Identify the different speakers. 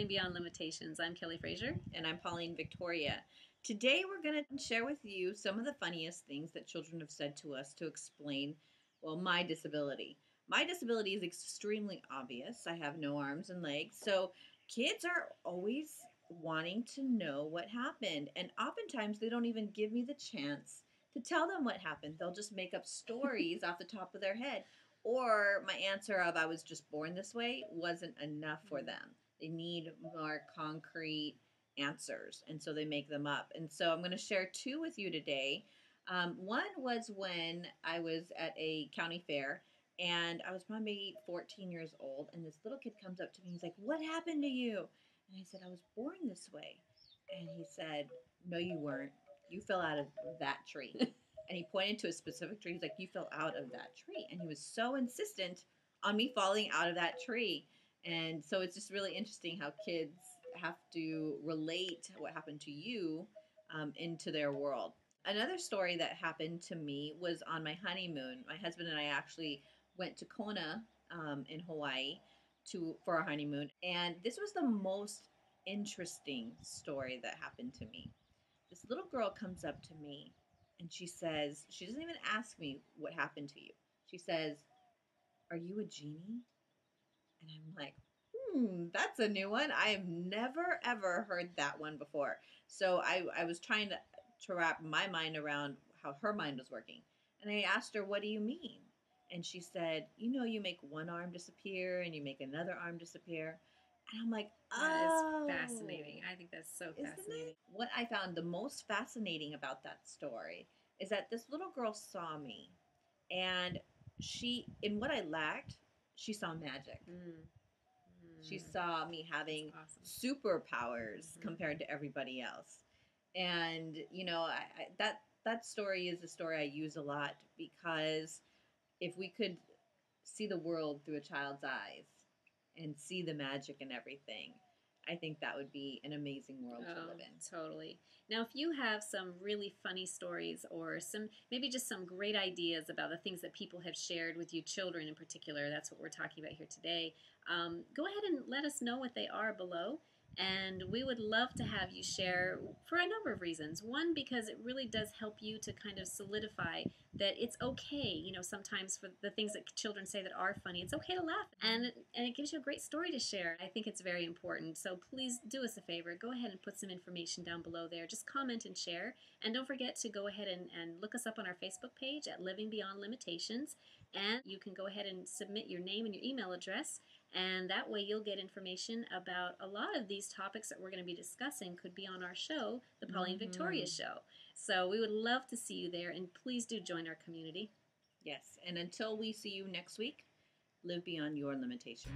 Speaker 1: Living Beyond Limitations. I'm Kellie Frazier.
Speaker 2: And I'm Pauline Victoria. Today we're going to share with you some of the funniest things that children have said to us to explain, well, my disability. My disability is extremely obvious. I have no arms and legs. So kids are always wanting to know what happened. And oftentimes they don't even give me the chance to tell them what happened. They'll just make up stories off the top of their head. Or my answer of I was just born this way wasn't enough for them. They need more concrete answers, and so they make them up. And so I'm going to share two with you today. One was when I was at a county fair, and I was probably 14 years old, and this little kid comes up to me. He's like, "What happened to you?" And I said, "I was born this way." And he said, "No, you weren't. You fell out of that tree." And he pointed to a specific tree. He's like, "You fell out of that tree." And he was so insistent on me falling out of that tree. And so it's just really interesting how kids have to relate what happened to you into their world. Another story that happened to me was on my honeymoon. My husband and I actually went to Kona in Hawaii for our honeymoon. And this was the most interesting story that happened to me. This little girl comes up to me and she says, she doesn't even ask me what happened to you. She says, "Are you a genie?" And I'm like, that's a new one. I have never, ever heard that one before. So I was trying to wrap my mind around how her mind was working. And I asked her, "What do you mean?" And she said, "You make one arm disappear and you make another arm disappear." And I'm like, oh.
Speaker 1: That is fascinating. I think that's so fascinating.
Speaker 2: What I found the most fascinating about that story is that this little girl saw me, and in what I lacked, she saw magic. She saw me having superpowers compared to everybody else. And, that story is a story I use a lot, because if we could see the world through a child's eyes and see the magic and everything, I think that would be an amazing world to live in.
Speaker 1: Totally. Now, if you have some really funny stories or maybe just some great ideas about the things that people have shared with you, children in particular, that's what we're talking about here today, go ahead and let us know what they are below. And we would love to have you share for a number of reasons. One, because it really does help you to kind of solidify that it's okay, sometimes for the things that children say that are funny, it's okay to laugh. And it gives you a great story to share. I think it's very important. So please do us a favor. Go ahead and put some information down below there. Just comment and share. And don't forget to go ahead and look us up on our Facebook page at Living Beyond Limitations. And you can go ahead and submit your name and your email address. And that way you'll get information about a lot of these topics that we're going to be discussing could be on our show, the Pauline Victoria Show. So we would love to see you there, and please do join our community.
Speaker 2: Yes, and until we see you next week, live beyond your limitations.